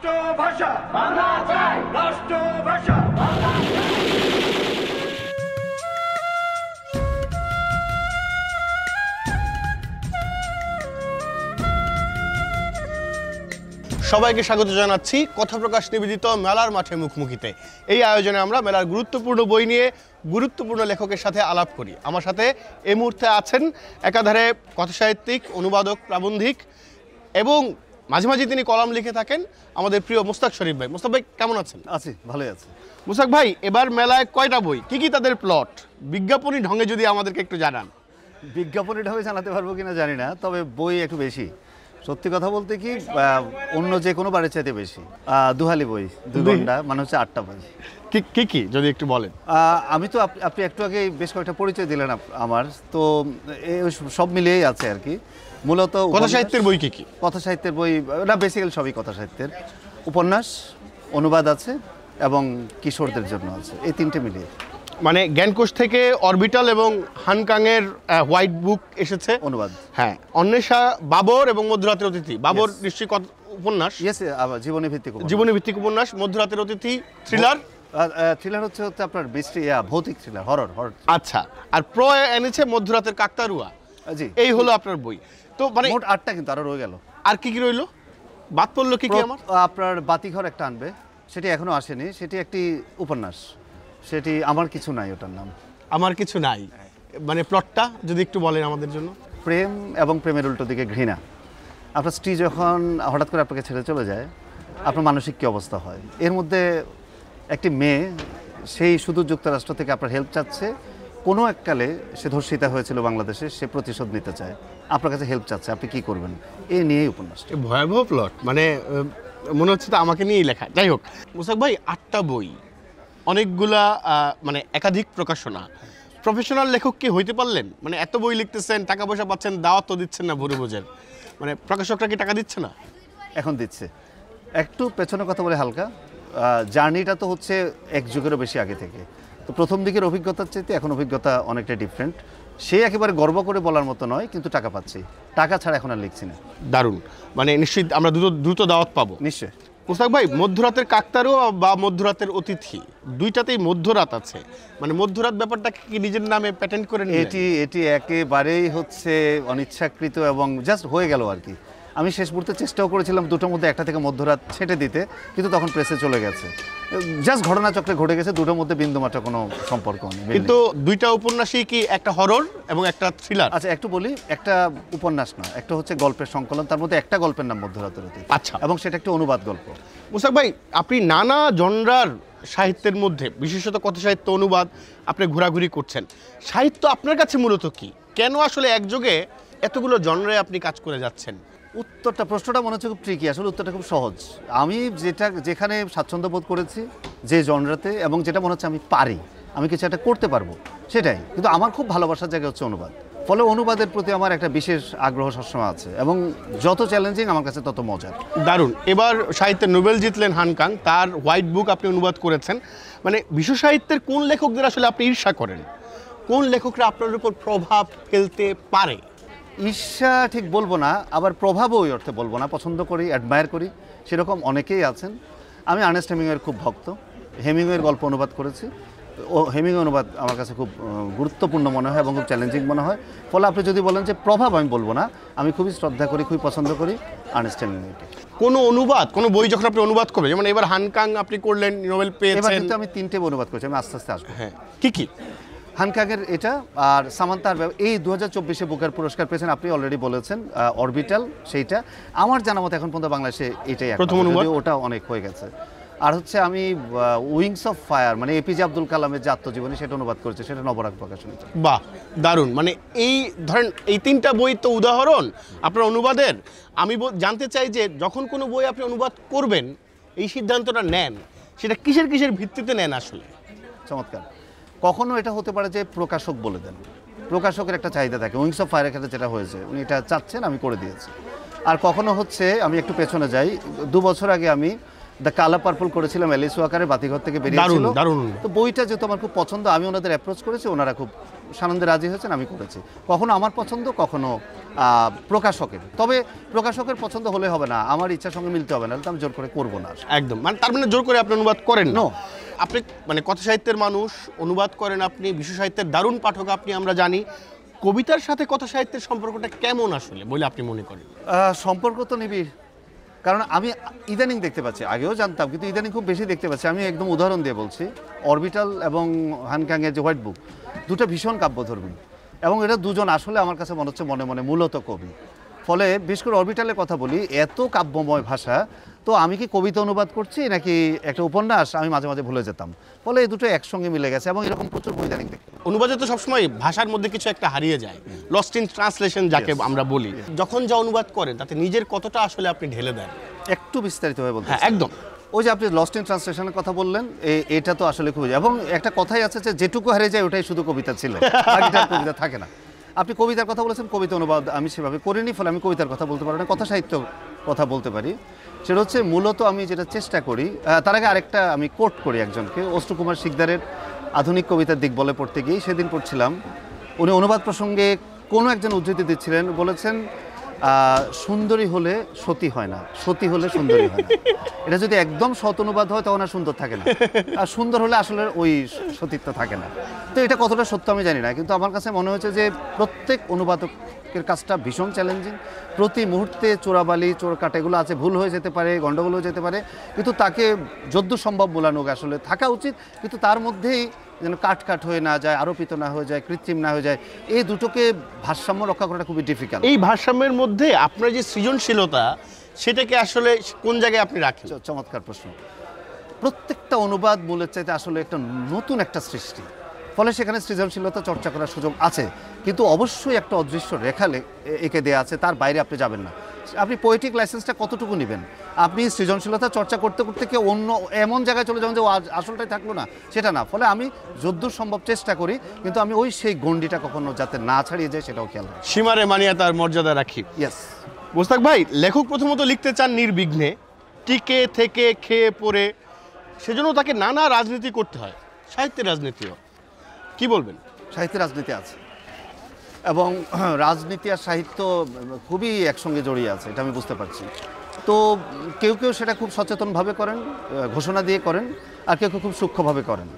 রাষ্ট্রভাষা বাংলা চাই, রাষ্ট্রভাষা বাংলা সবাইকে স্বাগত জানাচ্ছি কথা প্রকাশ নিবেদিত মেলার মাঠে মুখোমুখিতে। এই আয়োজনে আমরা মেলার গুরুত্বপূর্ণ বই নিয়ে গুরুত্বপূর্ণ লেখকের সাথে আলাপ করি। আমার সাথে এই মুহূর্তে আছেন একাধারে কথাসাহিত্যিক, অনুবাদক, প্রাবন্ধিক এবং মাঝে মাঝে তিনি কলাম লিখে থাকেন আমাদের প্রিয় মোস্তাক শরীফ ভাই। মোস্তাক ভাই কেমন আছেন? আছি, ভালোই আছি। মোস্তাক ভাই, এবার মেলায় কয়টা বই, কি তাদের প্লট, বিজ্ঞাপনী ঢঙে যদি আমাদেরকে একটু জানান। বিজ্ঞাপনী ঢঙে জানাতে পারবো কিনা জানি না, তবে বই একটু বেশি। সত্যি কথা বলতে কি, অন্য যে কোনো বারের চাইতে বেশি। দুহালি বই, 2 ঘন্টা, মানে হচ্ছে 8টা বই। কি যদি একটু বলেন। আমি তো আপনি একটু আগে বেশ কয়েকটা পরিচয় দিলেন আমার, তো সব মিলিয়েই আছে আর কি। মূলত কথা সাহিত্যের বই কি? কথা সাহিত্যের বই না, বেসিক্যালি সবই কথা সাহিত্যের। উপন্যাস, অনুবাদ আছে এবং কিশোরদের জন্য আছে, এই 3টে মিলিয়ে। মানে জ্ঞানকোষ থেকে অরবিটাল এবং হানকাংয়ের হোয়াইট বুক এসেছে, অনুবাদ। হ্যাঁ, অন্বেষা, বাবর এবং মধ্যরাতের অতিথি। বাবর নিশ্চয়ই উপন্যাস, জীবনী ভিত্তিক উপন্যাস। মধ্যরাতের অতিথি থ্রিলার। থ্রিলার হচ্ছে আপনার ভৌতিক থ্রিলার, হরর। আচ্ছা, আর প্রয় এনেছে মধ্যরাতের কাকতারুয়া। জি, এই হলো আপনার বই। তো মানে মোট 8টা, কিন্তু আরো রয়ে গেল। আর কি রইলো, বাদ পড়লো কি? আমার আপনার বাতিঘর একটা আনবে, সেটি এখনো আসেনি। সেটি একটি উপন্যাস, সেটি আমার কিছু নাই, ওটার নাম আমার কিছু নাই। মানে প্লটটা যদি একটু বলেন আমাদের জন্য। প্রেম এবং প্রেমের উল্টো দিকে ঘৃণা। আপনার স্ত্রী যখন হঠাৎ করে আপনাকে ছেড়ে চলে যায়, আপনার মানসিক কী অবস্থা হয়। এর মধ্যে একটি মেয়ে, সেই সুদূর যুক্তরাষ্ট্র থেকে আপনার হেল্প চাচ্ছে। কোনো এককালে সে ধর্ষিতা হয়েছিল বাংলাদেশে, সে প্রতিশোধ নিতে চায়, আপনার কাছে হেল্প চাচ্ছে, আপনি কি করবেন? এই নিয়েই উপন্যাসটা। ভয়াবহ প্লট, মানে মনে হচ্ছে তো আমাকে নিয়েই লেখা। যাই হোক মোস্তাক ভাই, 8টা বই, অনেকগুলা মানে একাধিক প্রকাশনা। প্রফেশনাল লেখক কি হইতে পারলেন? মানে এত বই লিখতেছেন, টাকা পয়সা পাচ্ছেন, দাওয়াত তো দিচ্ছেন না ভরে বোঝেন, মানে প্রকাশকরা কি টাকা দিচ্ছে না? এখন দিচ্ছে। একটু পেছনে কথা বলে হালকা, জার্নিটা তো হচ্ছে 1 যুগেরও বেশি আগে থেকে। তো প্রথম দিকের অভিজ্ঞতার চাইতে এখন অভিজ্ঞতা অনেকটা ডিফারেন্ট। সে একেবারে গর্ব করে বলার মতো নয়, কিন্তু টাকা পাচ্ছি। টাকা ছাড়া এখন আর লিখছি না। দারুণ, মানে নিশ্চিত আমরা দ্রুত দাওয়াত পাবো। নিশ্চয়। মোস্তাক ভাই, মধ্যরাতের কাকতারুয়া বা মধ্যরাতের অতিথি, দুইটাতেই মধ্যরাত আছে। মানে মধ্যরাত ব্যাপারটা কি নিজের নামে প্যাটেন্ট করে নিলেন? এটি একেবারেই হচ্ছে অনিচ্ছাকৃত এবং জাস্ট হয়ে গেল আর কি। আমি শেষ মুহূর্তে চেষ্টাও করেছিলাম দুটোর মধ্যে একটা থেকে মধ্যরাত ছেটে দিতে, কিন্তু তখন প্রেসে চলে গেছে। জাস্ট ঘটনাচক্রে ঘটে গেছে, দুটোর মধ্যে বিন্দুমাত্র কোনো সম্পর্ক নেই। কিন্তু দুইটা উপন্যাসই কি একটা হরর এবং একটা থ্রিলার? আচ্ছা, একটু বলি, একটা উপন্যাস না, একটা হচ্ছে গল্পের সংকলন। তার মধ্যে একটা গল্পের নাম মধ্যরাতের অতীত। আচ্ছা, এবং সেটা একটা অনুবাদ গল্প। মোস্তাক ভাই, আপনি নানা জনরার সাহিত্যের মধ্যে, বিশেষত কথা সাহিত্য, অনুবাদ, আপনি ঘোরাঘুরি করছেন। সাহিত্য আপনার কাছে মূলত কি? কেন আসলে একযোগে এতগুলো জনরায় আপনি কাজ করে যাচ্ছেন? প্রশ্নটা মনে হচ্ছে খুব ট্রিকি, আসলে উত্তরটা খুব সহজ। আমি যেখানে স্বাচ্ছন্দ্য বোধ করেছি, যে জনরাতে, এবং যেটা মনে হচ্ছে আমি পারি, আমি কিছু একটা করতে পারবো, সেটাই। কিন্তু আমার খুব ভালোবাসার জায়গা হচ্ছে অনুবাদ। ফলে অনুবাদের প্রতি আমার একটা বিশেষ আগ্রহ সবসময় আছে, এবং যত চ্যালেঞ্জিং আমার কাছে তত মজার। দারুণ। এবার সাহিত্যে নোবেল জিতলেন হানকাং, তার হোয়াইট বুক আপনি অনুবাদ করেছেন। মানে বিশ্ব সাহিত্যের কোন লেখকদের আসলে আপনি ঈর্ষা করেন? কোন লেখকরা আপনার উপর প্রভাব ফেলতে পারে? ঈর্ষা ঠিক বলবো না, আবার প্রভাবও ওই অর্থে বলবো না। পছন্দ করি, অ্যাডমায়ার করি, সেরকম অনেকেই আছেন। আমি আর্নেস্ট হেমিংওয়ের খুব ভক্ত। হেমিংওয়ের গল্প অনুবাদ করেছি। হেমিংওয়ে অনুবাদ আমার কাছে খুব গুরুত্বপূর্ণ মনে হয় এবং খুব চ্যালেঞ্জিং মনে হয়। ফলে আপনি যদি বলেন যে প্রভাব, আমি বলবো না। আমি খুবই শ্রদ্ধা করি, খুবই পছন্দ করি আর্নেস্ট হেমিংওয়েকে। কোনো অনুবাদ, কোনো বই যখন আপনি অনুবাদ করবেন, যেমন এবার হানকাং আপনি করলেন, নোবেল পেয়েছেন। এবার কিন্তু আমি 3টে বই অনুবাদ করেছি, আমি আস্তে আস্তে আসবো। হ্যাঁ, কি? হানকাংয়ের এটা, আর সামান্তার এই 2024-এ বুকার পুরস্কার পেয়েছেন, আপনি অলরেডি বলেছেন, অরবিটাল। সেইটা আমার জানা মতো এখন পর্যন্ত বাংলাদেশে এটাই প্রথম অনুবাদ, ওটা অনেক হয়ে গেছে। আর হচ্ছে আমি উইংস অফ ফায়ার, মানে এপিজে আব্দুল কালামের যে আত্মজীবনী, সেটা অনুবাদ করেছে, সেটা নবরাগ প্রকাশনীতে। বাহ, দারুণ। মানে এই ধরেন এই 3টা বই তো উদাহরণ আপনার অনুবাদের। আমি জানতে চাই যে যখন কোনো বই আপনি অনুবাদ করবেন, এই সিদ্ধান্তটা নেন, সেটা কিসের ভিত্তিতে নেন আসলে? চমৎকার। কখনো এটা হতে পারে যে প্রকাশক বলে দেন, প্রকাশকের একটা চাহিদা থাকে। উইংস অফ ফায়ারের ক্ষেত্রে যেটা হয়েছে, উনি এটা চাচ্ছেন, আমি করে দিয়েছি। আর কখনো হচ্ছে, আমি একটু পেছনে যাই, 2 বছর আগে আমি দ্য কালার পার্পল করেছিলাম, এলিস ওয়াকারের, বাতিঘর থেকে বেরিয়েছিল। তো বইটা যেহেতু আমার খুব পছন্দ, আমি ওনাদের অ্যাপ্রোচ করেছি, ওনারা খুব সানন্দে রাজি হয়েছেন, আমি করেছি। কখনো আমার পছন্দ, কখনো প্রকাশকের। তবে প্রকাশকের পছন্দ হলে হবে না, আমার ইচ্ছার সঙ্গে মিলতে হবে না, তো আমি জোর করে করবো না। একদম, মানে তার মানে জোর করে আপনি অনুবাদ করেন না? নো। আপনি মানে কথা সাহিত্যের মানুষ, অনুবাদ করেন আপনি, বিশ্ব সাহিত্যের দারুণ পাঠক আপনি, আমরা জানি। কবিতার সাথে কথা সাহিত্যের সম্পর্কটা কেমন আসলে বলে আপনি মনে করেন? সম্পর্ক তো নিবিড়, কারণ আমি ইদানিং দেখতে পাচ্ছি, আগেও জানতাম কিন্তু ইদানিং খুব বেশি দেখতে পাচ্ছি। আমি একদম উদাহরণ দিয়ে বলছি, অরবিটাল এবং হানকাংয়ের যে হোয়াইট বুক, দুটো ভীষণ কাব্যধর্মী, এবং এটা দুজন আসলে আমার কাছে মনে হচ্ছে মনে মনে মূলত কবি। ফলে বিশেষ করে অরবিটালের কথা বলি, এত কাব্যময় ভাষা, তো আমি কি কবিতা অনুবাদ করছি নাকি একটা উপন্যাস, আমি মাঝে মাঝে ভুলে যেতাম। ফলে এই দুটো একসঙ্গে মিলে গেছে, এবং এরকম প্রচুর বই ইদানিং দেখতে। অনুবাদে তো সবসময় ভাষার মধ্যে কিছু একটা হারিয়ে যায়, লস্ট ইন ট্রান্সলেশন যাকে আমরা বলি। যখন যা অনুবাদ করেন তাতে নিজের কতটা আসলে আপনি ঢেলে দেন? একটু বিস্তারিতভাবে বলতে হ্যাঁ, একদম। ওই যে আপনি লস্ট ইন ট্রান্সলেশনের কথা বললেন, এটা তো আসলে খুবই, এবং একটা কথাই আছে যে যেটুকু হারিয়ে যায় ওটাই শুধু কবিতা ছিল, বাকিটা কবিতা থাকে না। আপনি কবিতার কথা বলেছেন, কবিতা অনুবাদ আমি সেভাবে করিনি, ফলে আমি কবিতার কথা বলতে পারি না, কথা সাহিত্য কথা বলতে পারি। সেটা হচ্ছে মূলত আমি যেটা চেষ্টা করি, তার আগে আরেকটা আমি কোট করি একজনকে, অশ্রু কুমার শিকদারের আধুনিক কবিতার দিক বলে পড়তে গিয়ে সেদিন পড়ছিলাম, উনি অনুবাদ প্রসঙ্গে কোনো একজন উদ্ধৃতি দিচ্ছিলেন, বলেছেন সুন্দরী হলে সতী হয় না, সতী হলে সুন্দরী হয় না। এটা যদি একদম সৎ অনুবাদ হয় তখন আর সুন্দর থাকে না, আর সুন্দর হলে আসলে ওই সতীত্ব থাকে না। তো এটা কতটা সত্য আমি জানি না, কিন্তু আমার কাছে মনে হয়েছে যে প্রত্যেক অনুবাদকের কাজটা ভীষণ চ্যালেঞ্জিং। প্রতি মুহূর্তে চোরাবালি চোর কাটা এগুলো আছে, ভুল হয়ে যেতে পারে, গণ্ডগোল হয়ে যেতে পারে, কিন্তু তাকে যদ্দূর সম্ভব মূলানুগ আসলে থাকা উচিত, কিন্তু তার মধ্যেই যেন কাট হয়ে না যায়, আরোপিত না হয়ে যায়, কৃত্রিম না হয়ে যায়। এই দুটোকে ভারসাম্য রক্ষা করাটা খুবই ডিফিকাল্ট। এই ভারসাম্যের মধ্যে আপনার যে সৃজনশীলতা, সেটাকে আসলে কোন জায়গায় আপনি রাখেন? চমৎকার প্রশ্ন। প্রত্যেকটা অনুবাদ মূলের চাইতে আসলে একটা নতুন একটা সৃষ্টি, ফলে সেখানে সৃজনশীলতা চর্চা করার সুযোগ আছে, কিন্তু অবশ্যই একটা অদৃশ্য রেখা এঁকে দেওয়া আছে, তার বাইরে আপনি যাবেন না। আপনি পোয়েটিক লাইসেন্সটা কতটুকু নেবেন? আপনি সৃজনশীলতা চর্চা করতে করতে কেউ অন্য এমন জায়গায় চলে যাবেন যে আসলটাই থাকলো না, সেটা না। ফলে আমি যদ্দূর সম্ভব চেষ্টা করি, কিন্তু আমি ওই সেই গণ্ডিটা কখনো যাতে না ছাড়িয়ে যায় সেটাও খেয়াল রাখি। সীমারে মানিয়া তার মর্যাদা রাখি। ইয়েস। মোস্তাক ভাই, লেখক প্রথমত লিখতে চান নির্বিঘ্নে, টিকে থেকে খেয়ে পড়ে, সেজন্য তাকে নানা রাজনীতি করতে হয়, সাহিত্যের রাজনীতিও। কি বলবেন? সাহিত্যে রাজনীতি আছে, এবং রাজনীতি আর সাহিত্য খুবই একসঙ্গে জড়িয়ে আছে, এটা আমি বুঝতে পারছি। তো কেউ কেউ সেটা খুব সচেতনভাবে করেন, ঘোষণা দিয়ে করেন, আর কেউ কেউ খুব সূক্ষ্মভাবে করেন।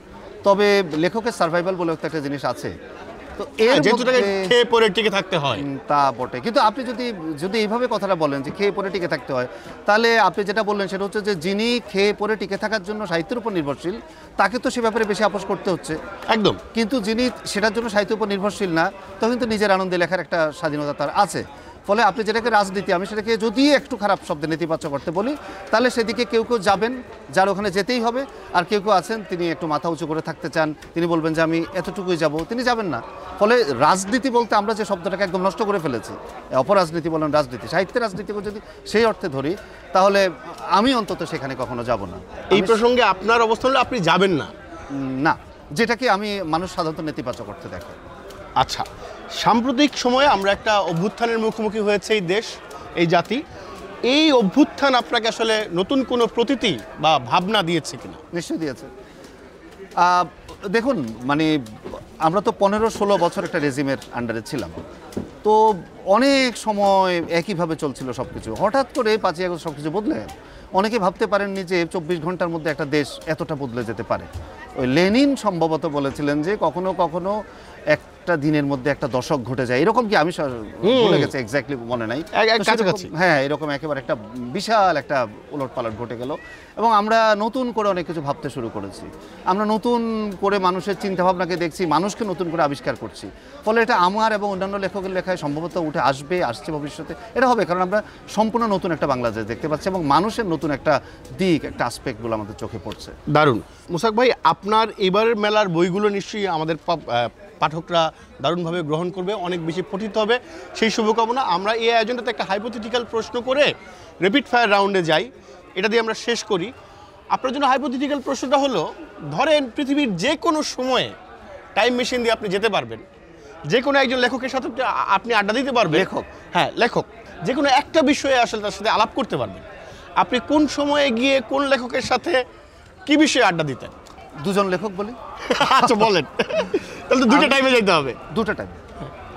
তবে লেখকের সার্ভাইভাল বলে একটা জিনিস আছে, তো এর যেটাকে খেয়ে পড়ে টিকে থাকতে হয়, তা বটে। কিন্তু আপনি যদি এইভাবে কথাটা বলেন যে খেয়ে পড়ে টিকে থাকতে হয়, তাহলে আপনি যেটা বললেন সেটা হচ্ছে যে যিনি খেয়ে পড়ে টিকে থাকার জন্য সাহিত্যের উপর নির্ভরশীল, তাকে তো সে ব্যাপারে বেশি আপোষ করতে হচ্ছে। একদম। কিন্তু যিনি সেটার জন্য সাহিত্যের উপর নির্ভরশীল না, তখন কিন্তু নিজের আনন্দে লেখার একটা স্বাধীনতা তার আছে। ফলে আপনি যেটাকে রাজনীতি, আমি সেটাকে যদি একটু খারাপ শব্দে নেতিবাচক করতে বলি, তাহলে সেদিকে কেউ কেউ যাবেন, যার ওখানে যেতেই হবে, আর কেউ কেউ আছেন তিনি একটু মাথা উঁচু করে থাকতে চান, তিনি বলবেন যে আমি এতটুকুই যাব, তিনি যাবেন না। ফলে রাজনীতি বলতে আমরা যে শব্দটাকে একদম নষ্ট করে ফেলেছি, অপরাজনীতি বলেন রাজনীতি, সাহিত্যের রাজনীতিকে যদি সেই অর্থে ধরি, তাহলে আমি অন্তত সেখানে কখনো যাব না। এই প্রসঙ্গে আপনার অবস্থান হলে আপনি যাবেন না? না, যেটাকে আমি মানুষ সাধারণত নেতিবাচক অর্থে দেখে। আচ্ছা, সাম্প্রতিক সময়ে আমরা একটা অভ্যুত্থানের মুখোমুখি হয়েছে এই দেশ, এই জাতি। এই অভ্যুত্থান আপনাকে আসলে নতুন কোনো প্রতীতি বা ভাবনা দিয়েছে কিনা? নিশ্চয়ই দিয়েছে। দেখুন, মানে আমরা তো 15-16 বছর একটা রেজিমের আন্ডারে ছিলাম, তো অনেক সময় একইভাবে চলছিল সব কিছু। হঠাৎ করে 5ই আগস্ট সব কিছু বদলে গেল। অনেকে ভাবতে পারেননি যে 24 ঘন্টার মধ্যে একটা দেশ এতটা বদলে যেতে পারে। ওই লেনিন সম্ভবত বলেছিলেন যে কখনো কখনো একটা দিনের মধ্যে একটা দশক ঘটে যায়, এরকম কি আমি ভুলে গেছি, এক্স্যাক্টলি মনে নাই। হ্যাঁ, এরকম একেবারে একটা বিশাল একটা উলটপালট ঘটে গেল, এবং আমরা নতুন করে অনেক কিছু ভাবতে শুরু করেছি। আমরা নতুন করে মানুষের চিন্তাভাবনাকে দেখছি, মানুষকে নতুন করে আবিষ্কার করছি। ফলে এটা আমার এবং অন্যান্য লেখকের লেখায় সম্ভবত উঠে আসছে ভবিষ্যতে, এটা হবে, কারণ আমরা সম্পূর্ণ নতুন একটা বাংলাদেশ দেখতে পাচ্ছি, এবং মানুষের নতুন একটা দিক, একটা আসপেক্টগুলো আমাদের চোখে পড়ছে। দারুণ। মোশাক ভাই, আপনার এবারের মেলার বইগুলো নিশ্চয়ই আমাদের পাঠকরা দারুণভাবে গ্রহণ করবে, অনেক বেশি পঠিত হবে, সেই শুভকামনা। আমরা এই আয়োজনটাতে একটা হাইপোথেটিক্যাল প্রশ্ন করে র্যাপিড ফায়ার রাউন্ডে যাই, এটা দিয়ে আমরা শেষ করি। আপনার জন্য হাইপোথেটিক্যাল প্রশ্নটা হলো, ধরেন পৃথিবীর যে কোনো সময়ে টাইম মেশিন দিয়ে আপনি যেতে পারবেন, যে কোনো একজন লেখকের সাথে আপনি আড্ডা দিতে পারবেন। লেখক? হ্যাঁ, লেখক। যে কোনো একটা বিষয়ে আসলে তার সাথে আলাপ করতে পারবেন। আপনি কোন সময়ে গিয়ে কোন লেখকের সাথে কি বিষয়ে আড্ডা দিতেন? দুজন লেখক বলি। আচ্ছা বলেন, তাহলে তো দুটো টাইমে যেতে হবে। দুটো টাইম।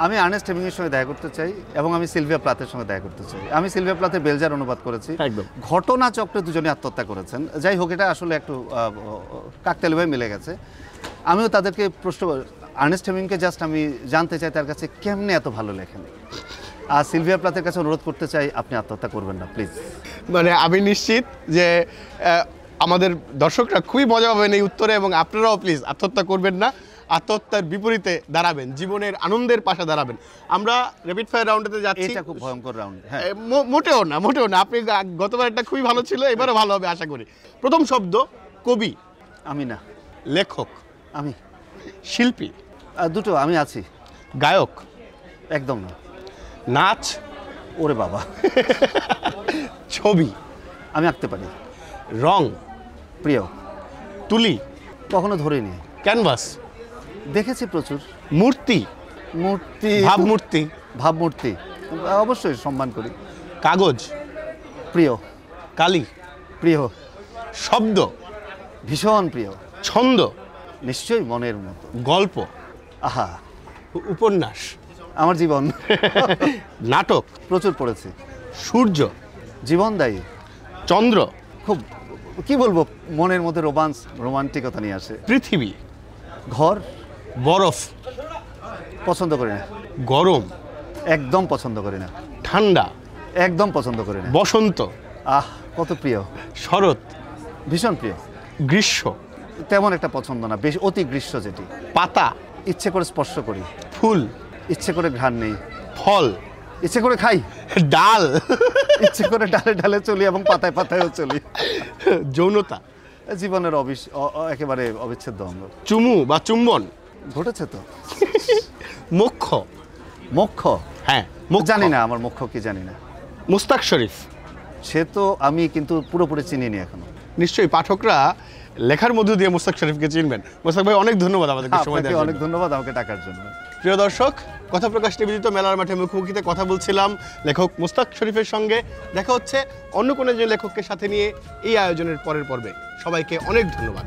আমি আর্নেস্ট হেমিংওয়ের সঙ্গে দেখা করতে চাই এবং আমি সিলভিয়া প্লাথের সঙ্গে দেখা করতে চাই। আমি সিলভিয়া প্লাথের বেলজার অনুবাদ করেছি। একদম। ঘটনাচক্রে দুজনে আত্মহত্যা করেছেন। যাই হোক, এটা আসলে একটু কাকতালীয়ভাবে মিলে গেছে। আমিও তাদেরকে প্রশ্ন, আর্নেস্ট হেমিংকে জাস্ট আমি জানতে চাই তার কাছে কেমনে এত ভালো লেখেন। আর সিলভিয়া প্লাথের কাছে অনুরোধ করতে চাই, আপনি আত্মহত্যা করবেন না প্লিজ। মানে আমি নিশ্চিত যে আমাদের দর্শকরা খুবই মজা পাবেন এই উত্তরে, এবং আপনারাও প্লিজ আত্মহত্যা করবেন না, আত্মহত্যার বিপরীতে দাঁড়াবেন, জীবনের আনন্দের পাশে দাঁড়াবেন। আমরা র্যাপিড ফায়ার রাউন্ডেতে যাচ্ছি। এটা খুব ভয়ঙ্কর রাউন্ড। হ্যাঁ, মোটেও না, মোটেও না। আপনি গতবার একটা খুবই ভালো ছিল, এবারও ভালো হবে আশা করি। প্রথম শব্দ কবি। আমি না। লেখক। আমি। শিল্পী। দুটো আমি আছি। গায়ক। একদম না। নাচ। ওরে বাবা। ছবি। আমি আঁকতে পারি। রং। প্রিয়। তুলি। কখনো ধরিনি। ক্যানভাস। দেখেছি প্রচুর। মূর্তি। মূর্তি। ভাবমূর্তি। ভাবমূর্তি অবশ্যই সম্মান করি। কাগজ। প্রিয়। কালি। প্রিয়। শব্দ। ভীষণ প্রিয়। ছন্দ। নিশ্চয়ই মনের মতো। গল্প। আহা। উপন্যাস। আমার জীবন। নাটক। প্রচুর পড়েছি। সূর্য। জীবনদায়ী। চন্দ্র। খুব কি বলবো, মনের মধ্যে রোমান্টিকতা নিয়ে আসে। পৃথিবী। ঘর। বরফ। পছন্দ করি না। গরম। একদম পছন্দ করি না। ঠান্ডা। একদম পছন্দ করি না। বসন্ত। আহ, কত প্রিয়। শরৎ। ভীষণ প্রিয়। গ্রীষ্ম। তেমন একটা পছন্দ না, বেশ অতি গ্রীষ্ম যেটি। পাতা। ইচ্ছে করে স্পর্শ করি। ফুল। ইচ্ছে করে ঘ্রাণ নেই। ফল। ইচ্ছে করে খাই। ডাল। ইচ্ছে করে ডালে ডালে চলি এবং পাতায় পাতায়ও চলি। যৌনতা। জীবনের একেবারে অবিচ্ছেদ্য অঙ্গ। চুমু বা চুম্বন। ঘটেছে তো। মোক্ষ। মোক্ষ। হ্যাঁ, জানি না, আমার মোক্ষ কি জানি না। মুস্তাক শরীফ। সে তো আমি কিন্তু পুরোপুরি চিনিনি এখনো। নিশ্চয়ই পাঠকরা লেখার মধ্য দিয়ে মুস্তাক শরীফকে চিনবেন। মুস্তাক ভাই, অনেক ধন্যবাদ আমাদেরকে সময় দেওয়ার জন্য। অনেক ধন্যবাদ আমাকে টাকার জন্য। প্রিয় দর্শক, কথা প্রকাশ নিবেদিত মেলার মাঠে মুখোমুখিতে কথা বলছিলাম লেখক মুস্তাক শরীফের সঙ্গে। দেখা হচ্ছে অন্য কোনো একজন লেখককে সাথে নিয়ে এই আয়োজনের পরের পর্বে। সবাইকে অনেক ধন্যবাদ।